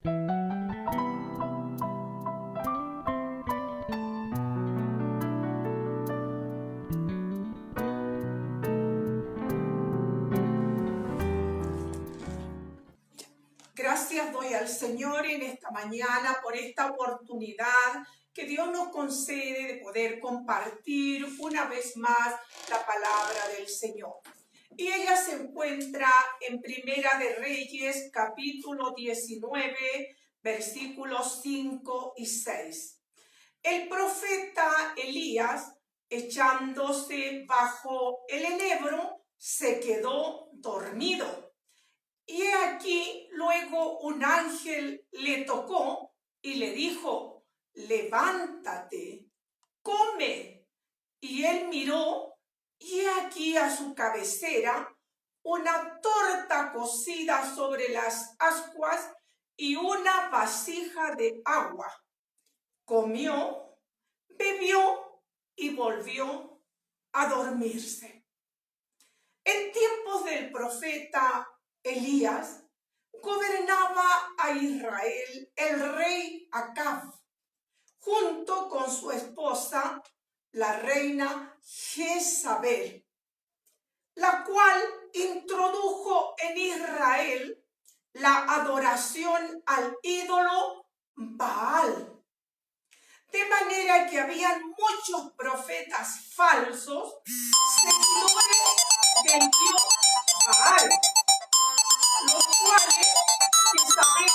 Gracias doy al Señor en esta mañana por esta oportunidad que Dios nos concede de poder compartir una vez más la palabra del Señor. Y ella se encuentra en Primera de Reyes, capítulo 19, versículos 5 y 6. El profeta Elías, echándose bajo el enebro, se quedó dormido. Y he aquí, luego un ángel le tocó y le dijo: levántate, come. Y él miró, y he aquí a su cabecera una torta cocida sobre las ascuas y una vasija de agua. Comió, bebió y volvió a dormirse. En tiempos del profeta Elías, gobernaba a Israel el rey Acab, junto con su esposa, la reina Jezabel, la cual introdujo en Israel la adoración al ídolo Baal. De manera que habían muchos profetas falsos, seguidores del dios Baal, los cuales Jezabel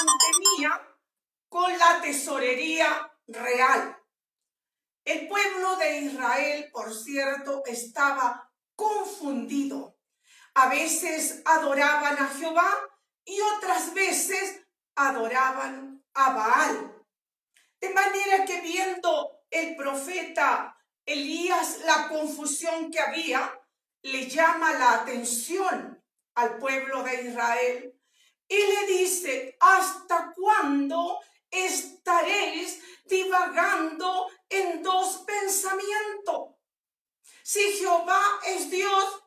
mantenía con la tesorería real. El pueblo de Israel, por cierto, estaba confundido. A veces adoraban a Jehová y otras veces adoraban a Baal. De manera que, viendo el profeta Elías la confusión que había, le llama la atención al pueblo de Israel y le dice: ¿hasta cuándo estaréis divagando en dos pensamientos? Si Jehová es Dios,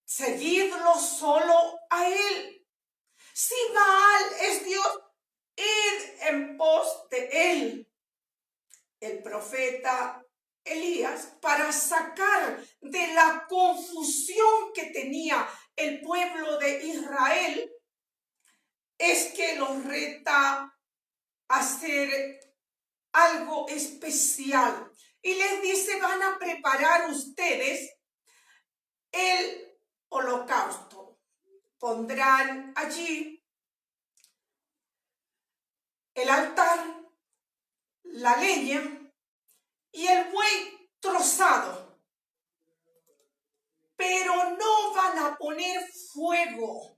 seguidlo solo a él. Si Baal es Dios, id en pos de él. El profeta Elías, para sacar de la confusión que tenía el pueblo de Israel, es que los reta a hacer algo especial y les dice: van a preparar ustedes el holocausto. Pondrán allí el altar, la leña y el buey trozado, pero no van a poner fuego.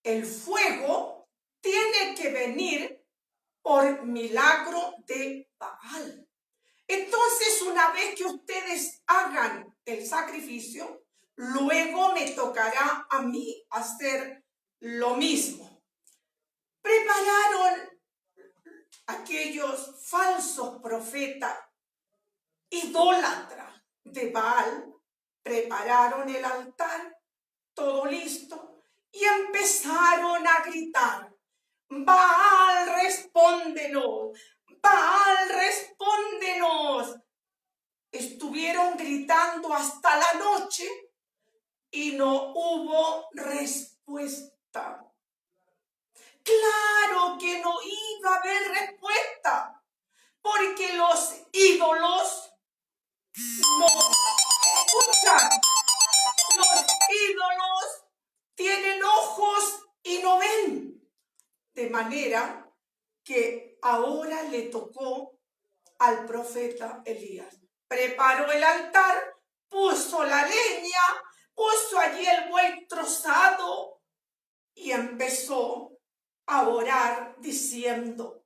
El fuego tiene que venir por milagro de Baal. Entonces, una vez que ustedes hagan el sacrificio, luego me tocará a mí hacer lo mismo. Prepararon aquellos falsos profetas idólatras de Baal, prepararon el altar, todo listo, y empezaron a gritar: Baal, respóndenos, Baal, respóndenos. Estuvieron gritando hasta la noche y no hubo respuesta. Claro que no iba a haber respuesta, porque los ídolos no escuchan. Los ídolos tienen ojos y no ven. De manera que ahora le tocó al profeta Elías. Preparó el altar, puso la leña, puso allí el buey trozado y empezó a orar diciendo: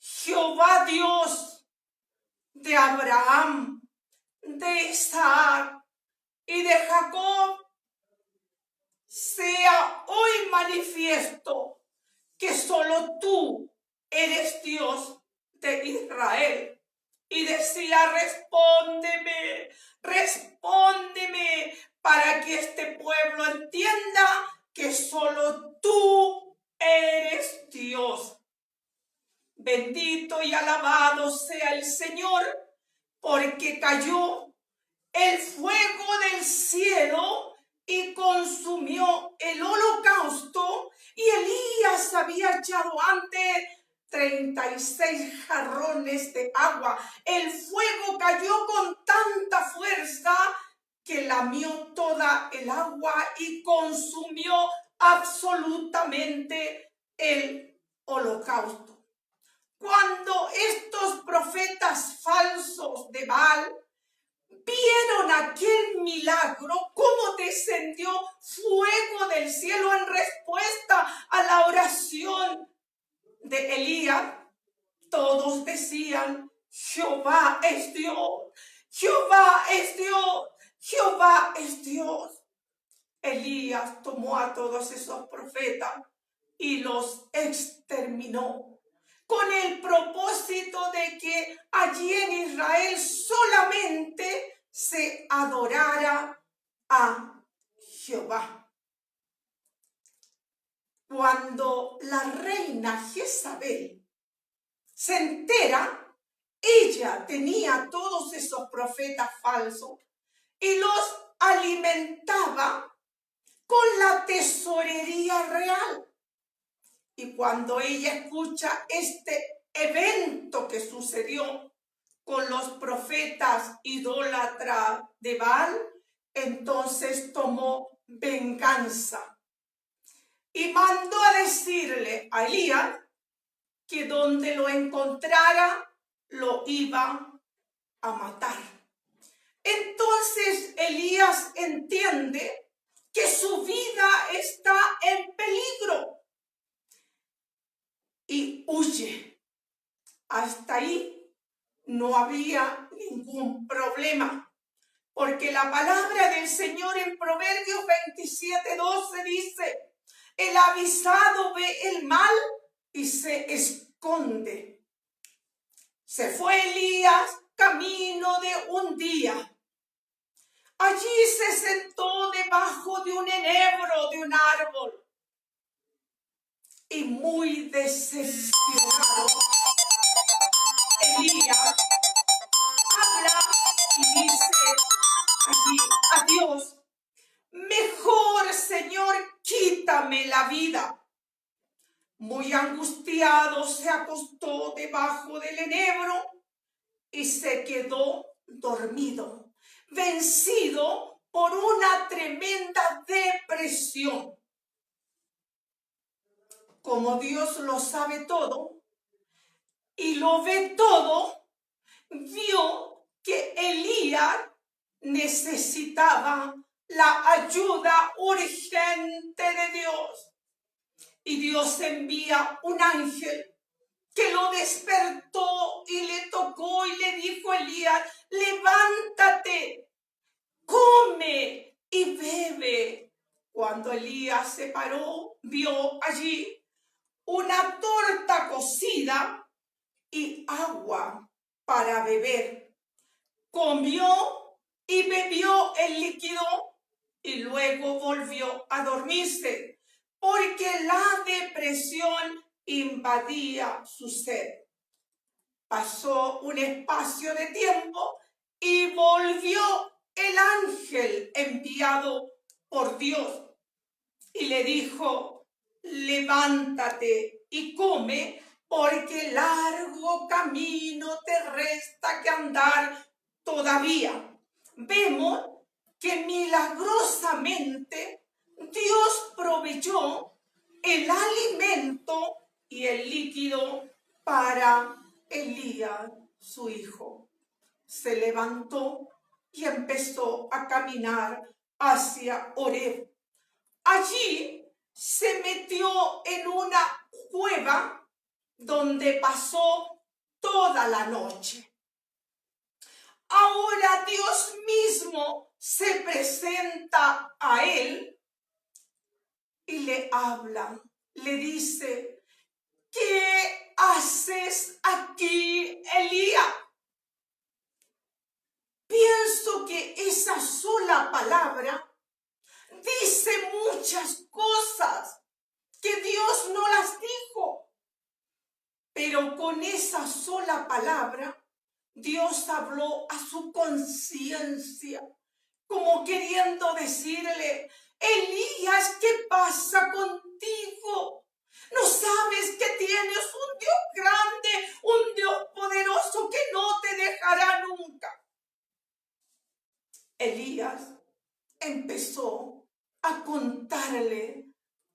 Jehová Dios de Abraham, de Isaac y de Jacob, sea hoy manifiesto que solo tú eres Dios de Israel. Y decía: respóndeme, respóndeme, para que este pueblo entienda que solo tú Dios. Bendito y alabado sea el Señor, porque cayó el fuego del cielo y consumió el holocausto, y Elías había echado antes 36 jarrones de agua. El fuego cayó con tanta fuerza que lamió toda el agua y consumió absolutamente el holocausto. Cuando estos profetas falsos de Baal vieron aquel milagro, cómo descendió fuego del cielo en respuesta a la oración de Elías, todos decían: Jehová es Dios, Jehová es Dios, Jehová es Dios. Elías tomó a todos esos profetas y los exterminó, con el propósito de que allí en Israel solamente se adorara a Jehová. Cuando la reina Jezabel se entera, ella tenía todos esos profetas falsos y los alimentaba con la tesorería real. Y cuando ella escucha este evento que sucedió con los profetas idólatras de Baal, entonces tomó venganza y mandó a decirle a Elías que donde lo encontrara lo iba a matar. Entonces Elías entiende que su vida está en peligro y huye. Hasta ahí no había ningún problema, porque la palabra del Señor en Proverbios 27:12 dice: el avisado ve el mal y se esconde. Se fue Elías camino de un día. Allí se sentó debajo de un enebro de un árbol y muy decepcionado, Elías habla y dice allí a Dios: mejor, Señor, quítame la vida. Muy angustiado se acostó debajo del enebro y se quedó dormido, vencido por una tremenda depresión. Como Dios lo sabe todo y lo ve todo, vio que Elías necesitaba la ayuda urgente de Dios. Y Dios envía un ángel que lo despertó y le tocó y le dijo a Elías: levántate, come y bebe. Cuando Elías se paró, vio allí una torta cocida y agua para beber. Comió y bebió el líquido y luego volvió a dormirse, porque la depresión invadía su ser. Pasó un espacio de tiempo y volvió el ángel enviado por Dios y le dijo: levántate y come, porque largo camino te resta que andar todavía. Vemos que milagrosamente Dios proveyó el alimento y el líquido para Elías, su hijo. Se levantó y empezó a caminar hacia Horeb. Allí se metió en una cueva donde pasó toda la noche. Ahora Dios mismo se presenta a él y le habla, le dice: ¿qué haces aquí, Elías? Pienso que esa sola palabra dice muchas cosas que Dios no las dijo. Pero con esa sola palabra, Dios habló a su conciencia, como queriendo decirle: Elías, ¿qué pasa contigo? ¿No sabes que tienes un Dios grande, un Dios poderoso que no te dejará nunca? Elías empezó a contarle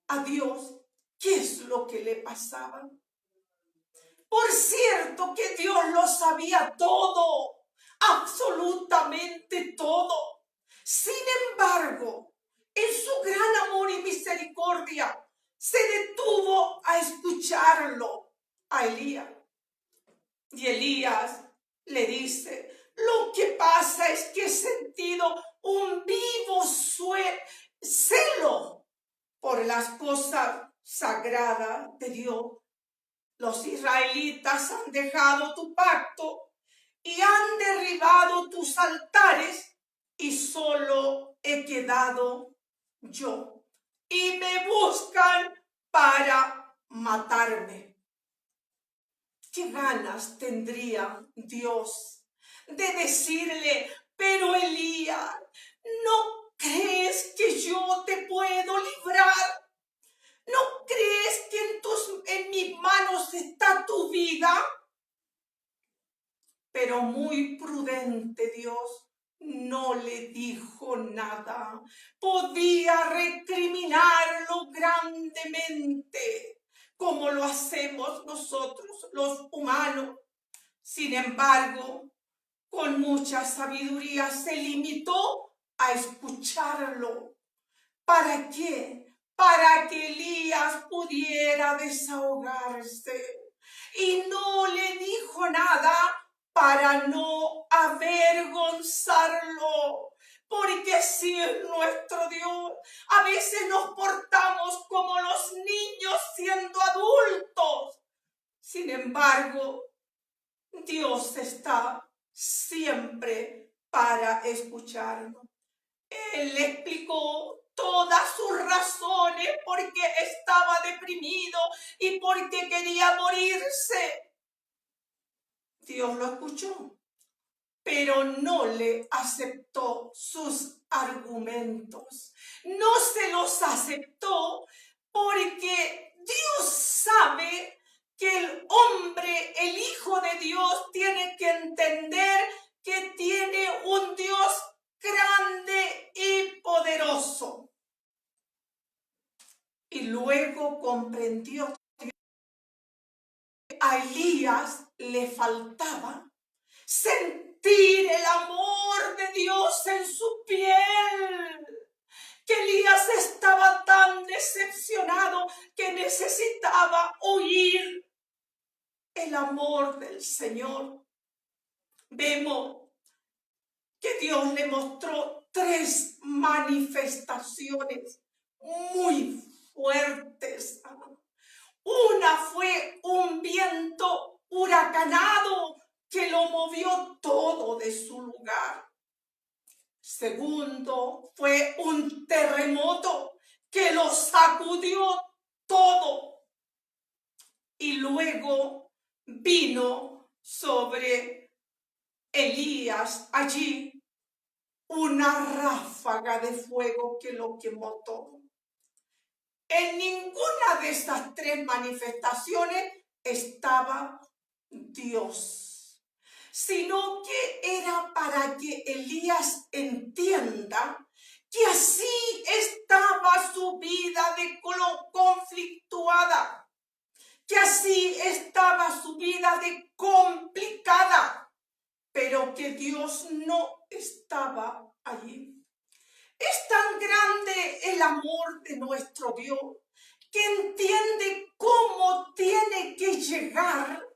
a Dios qué es lo que le pasaba. Por cierto que Dios lo sabía todo, absolutamente todo. Sin embargo, en su gran amor y misericordia, se detuvo a escucharlo a Elías. Y Elías le dice: lo que pasa es que he sentido un vivo celo por las cosas sagradas de Dios. Los israelitas han dejado tu pacto y han derribado tus altares, y solo he quedado yo. Y me buscan para matarme. ¿Qué ganas tendría Dios de decirle: pero Elías, ¿no crees que yo te puedo librar? ¿No crees que en mis manos está tu vida? Pero muy prudente Dios no le dijo nada. Podía recriminarlo grandemente, como lo hacemos nosotros los humanos. Sin embargo, con mucha sabiduría se limitó a escucharlo. ¿Para qué? Para que Elías pudiera desahogarse. Y no le dijo nada para no avergonzarlo. Porque si es nuestro Dios, a veces nos portamos como los niños siendo adultos. Sin embargo, Dios está siempre para escucharnos. Él le explicó todas sus razones por qué estaba deprimido y por qué quería morirse. Dios lo escuchó, pero no le aceptó sus argumentos. No se los aceptó porque Dios sabe que el hombre, el Hijo de Dios, tiene que entender que tiene un Dios grande y poderoso. Y luego comprendió que a Elías le faltaba sentir el amor de Dios en su piel. Que Elías estaba tan decepcionado que necesitaba oír el amor del Señor. Vemos que Dios le mostró 3 manifestaciones muy fuertes. Una fue un viento huracanado que lo movió todo de su lugar. Segundo, fue un terremoto que lo sacudió todo. Y luego vino sobre Elías allí una ráfaga de fuego que lo quemó todo. En ninguna de estas 3 manifestaciones estaba Dios, sino que era para que Elías entienda que así estaba su vida de conflictuada, que así estaba su vida de complicada, pero que Dios no estaba allí. Es tan grande el amor de nuestro Dios que entiende cómo tiene que llegar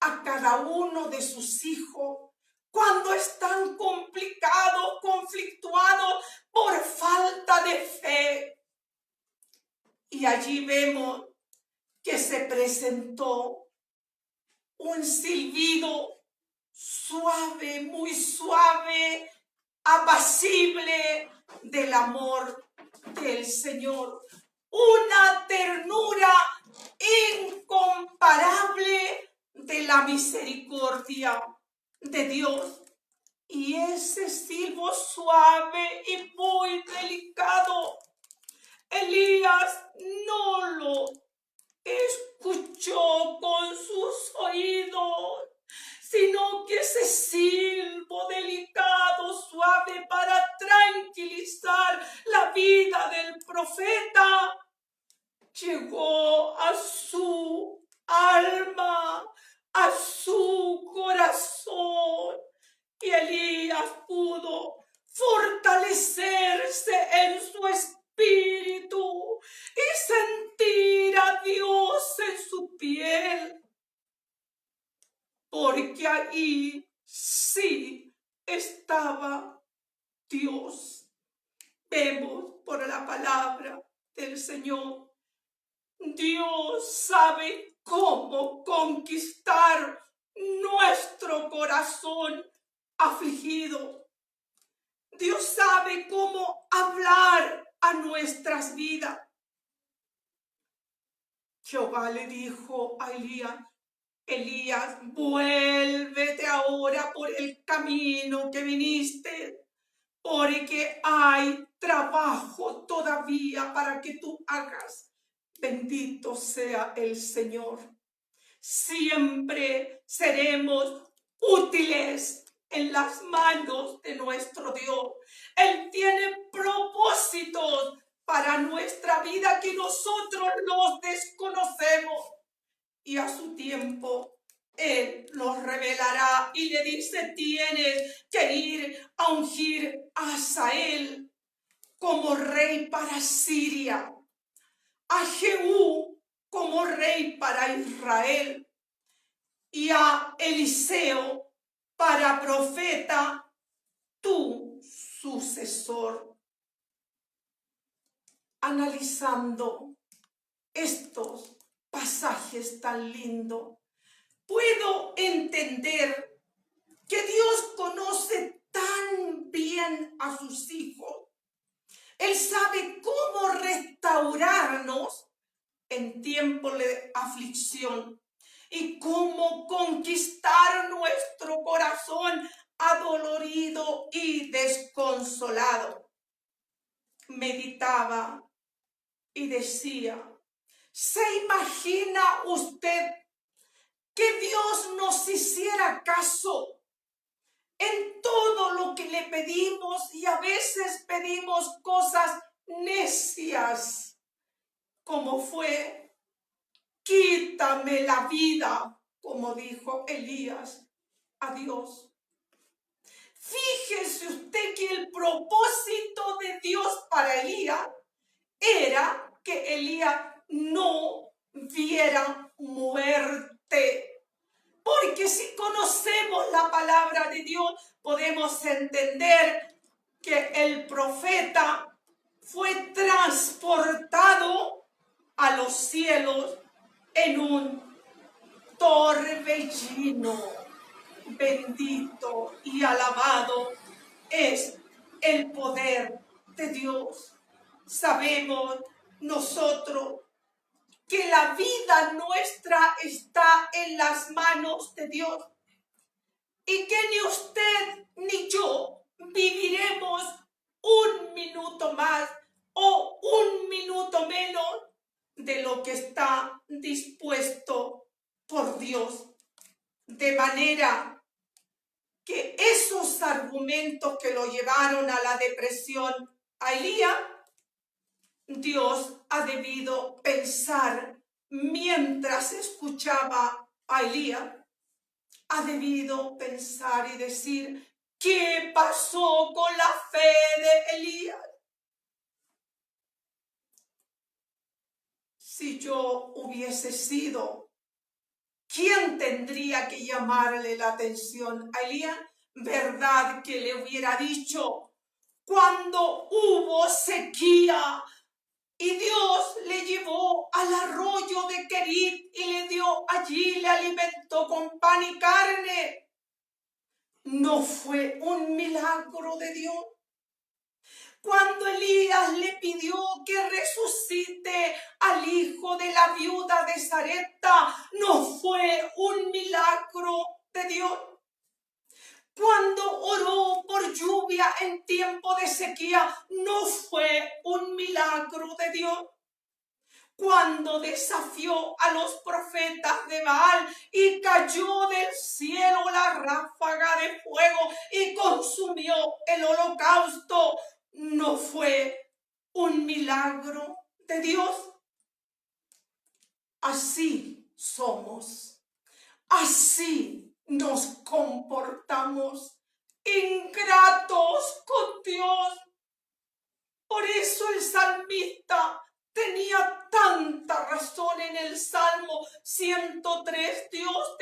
a cada uno de sus hijos cuando están complicados, conflictuados por falta de fe. Y allí vemos que se presentó un silbido suave, muy suave, apacible del amor del Señor. Una ternura incomparable la misericordia de Dios. Y ese silbo suave y muy delicado, Elías no lo escuchó con sus oídos, sino que ese silbo delicado, suave, para tranquilizar la vida del profeta, llegó a su alma, a su corazón, y Elías pudo fortalecerse en su espíritu y sentir a Dios en su piel, porque ahí sí estaba Dios. Vemos por la palabra del Señor, Dios sabe cómo conquistar nuestro corazón afligido. Dios sabe cómo hablar a nuestras vidas. Jehová le dijo a Elías: Elías, vuélvete ahora por el camino que viniste, porque hay trabajo todavía para que tú hagas. Bendito sea el Señor. Siempre seremos útiles en las manos de nuestro Dios. Él tiene propósitos para nuestra vida que nosotros los desconocemos, y a su tiempo Él nos revelará y le dice: tienes que ir a ungir a Hazael como rey para Siria, a Jehú como rey para Israel, y a Eliseo para profeta, tu sucesor. Analizando estos pasajes tan lindos, puedo entender que Dios conoce tan bien a sus hijos. Él sabe cómo restaurarnos en tiempo de aflicción y cómo conquistar nuestro corazón adolorido y desconsolado. Meditaba y decía: ¿se imagina usted que Dios nos hiciera caso en todo lo que le pedimos, y a veces pedimos cosas necias, como fue: quítame la vida, como dijo Elías a Dios? Fíjese usted que el propósito de Dios para Elías era que Elías no viera muerte. Porque si conocemos la palabra de Dios, podemos entender que el profeta fue transportado a los cielos en un torbellino. Bendito y alabado es el poder de Dios. Sabemos nosotros que la vida nuestra está en las manos de Dios, y que ni usted ni yo viviremos un minuto más o un minuto menos de lo que está dispuesto por Dios. De manera que esos argumentos que lo llevaron a la depresión a Elías, Dios ha debido pensar mientras escuchaba a Elías, ha debido pensar y decir: ¿qué pasó con la fe de Elías? Si yo hubiese sido, ¿quién tendría que llamarle la atención a Elías? ¿Verdad que le hubiera dicho: cuando hubo sequía y Dios le llevó al arroyo de Querit y le dio allí, le alimentó con pan y carne? ¿No fue un milagro de Dios? Cuando Elías le pidió que resucite al hijo de la viuda de Sarepta, no fue un milagro de Dios. Cuando oró por lluvia en tiempo de sequía, no fue un milagro de Dios. Cuando desafió a los profetas de Baal y cayó del cielo la ráfaga de fuego y consumió el holocausto, no fue un milagro de Dios. Así somos, así nos comportamos, ingratos con Dios. Por eso el salmista tenía tanta razón en el Salmo 103. Dios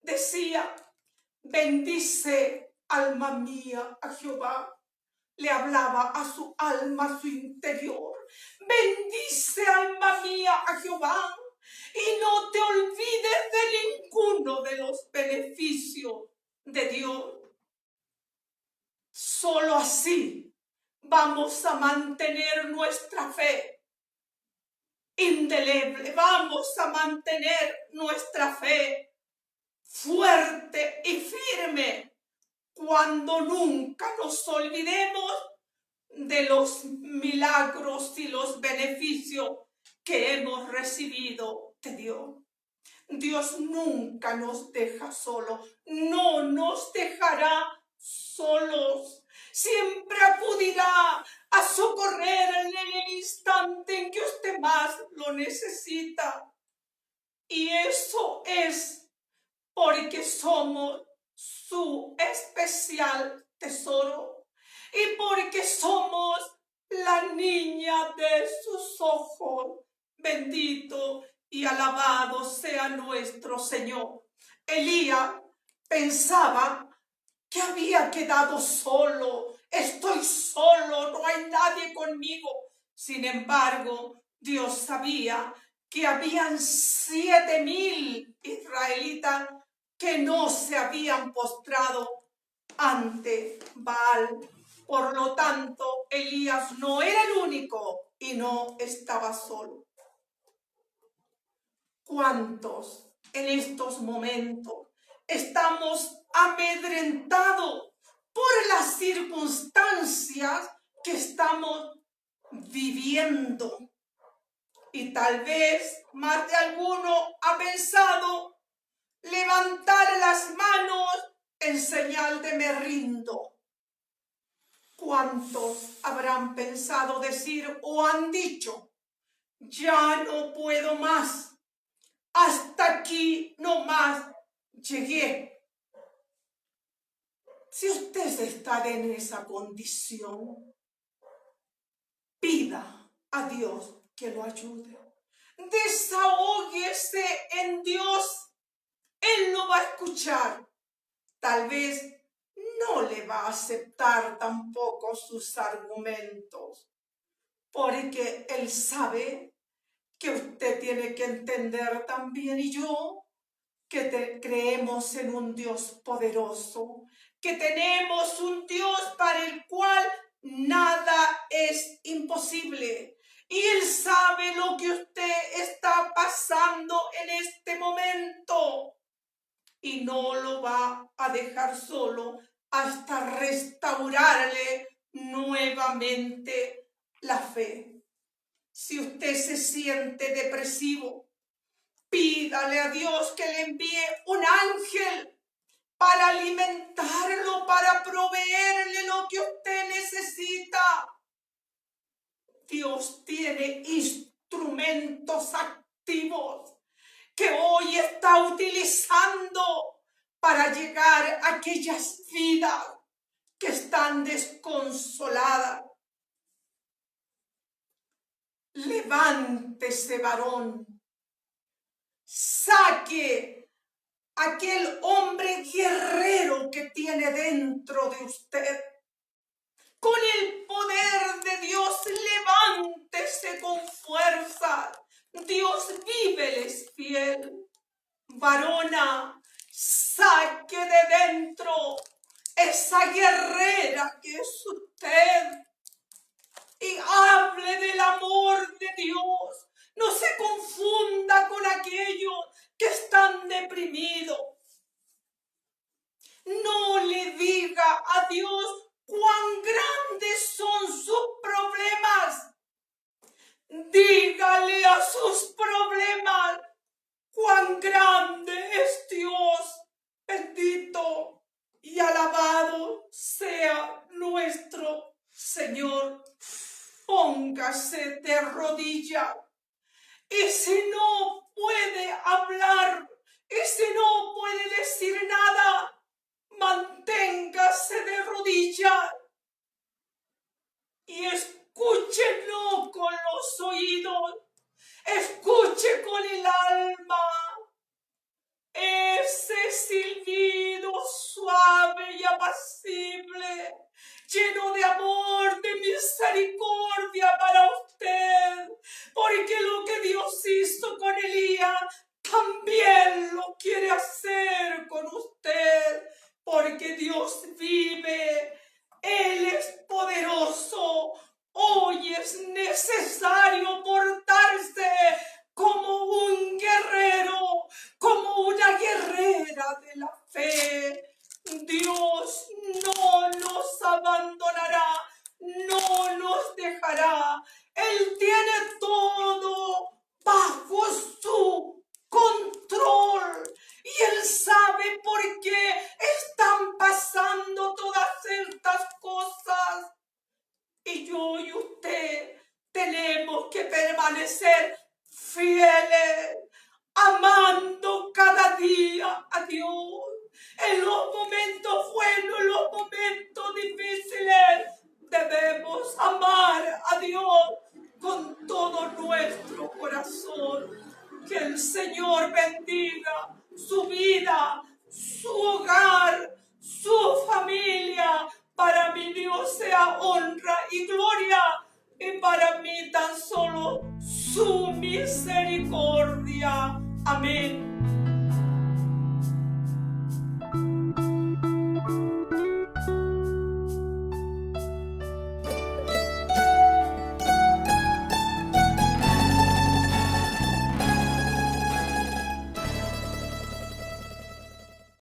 decía, bendice alma mía a Jehová. Le hablaba a su alma, a su interior. Bendice alma mía a Jehová y no te olvides de ninguno de los beneficios de Dios. Solo así vamos a mantener nuestra fe indeleble, vamos a mantener nuestra fe fuerte y firme cuando nunca nos olvidemos de los milagros y los beneficios que hemos recibido de Dios. Dios nunca nos deja solos, no nos dejará solos. Siempre acudirá a socorrer en el instante en que usted más lo necesita. Y eso es porque somos su especial tesoro y porque somos la niña de sus ojos. Bendito y alabado sea nuestro Señor. Elías pensaba que había quedado solo. Estoy solo, no hay nadie conmigo. Sin embargo, Dios sabía que habían 7,000 israelitas que no se habían postrado ante Baal. Por lo tanto, Elías no era el único y no estaba solo. ¿Cuántos en estos momentos estamos amedrentados por las circunstancias que estamos viviendo? Y tal vez más de alguno ha pensado levantar las manos en señal de me rindo. ¿Cuántos habrán pensado decir o han dicho, ya no puedo más? Hasta aquí nomás llegué. Si usted está en esa condición, pida a Dios que lo ayude. Desahóguese en Dios. Él lo va a escuchar. Tal vez no le va a aceptar tampoco sus argumentos, porque Él sabe que usted tiene que entender también, y yo, que creemos en un Dios poderoso, que tenemos un Dios para el cual nada es imposible. Y Él sabe lo que usted está pasando en este momento y no lo va a dejar solo hasta restaurarle nuevamente la fe. Si usted se siente depresivo, pídale a Dios que le envíe un ángel para alimentarlo, para proveerle lo que usted necesita. Dios tiene instrumentos activos que hoy está utilizando para llegar a aquellas vidas que están desconsoladas. Levántese, varón. Saque aquel hombre guerrero que tiene dentro de usted. Con el poder de Dios, levántese con fuerza. Dios vive, le es fiel. Varona, saque de dentro esa guerrera que es usted, y hable del amor de Dios. No se confunda con aquellos que están deprimidos. No le diga a Dios cuán grandes son sus problemas. Dígale a sus problemas cuán grande es Dios. Bendito y alabado sea nuestro Señor. Póngase de rodillas. Y si no puede hablar, y si no puede decir nada, manténgase de rodillas y escúchenos con los oídos, escuche con el alma ese silbido suave y apacible, lleno de amor, de misericordia para usted, porque lo que Dios hizo con Elías también lo quiere hacer con usted, porque Dios vive, Él es poderoso. Hoy es necesario portarse como un guerrero, como una guerrera de la fe. Dios no nos abandonará, no nos dejará. Él tiene todo bajo su control y Él sabe por qué están pasando todas estas cosas. Y yo y usted tenemos que permanecer fieles, amando cada día a Dios. En los momentos buenos, en los momentos difíciles, debemos amar a Dios con todo nuestro corazón. Que el Señor bendiga su vida, su hogar, su familia. Para mi Dios sea honra y gloria, y para mí tan solo su misericordia. Amén.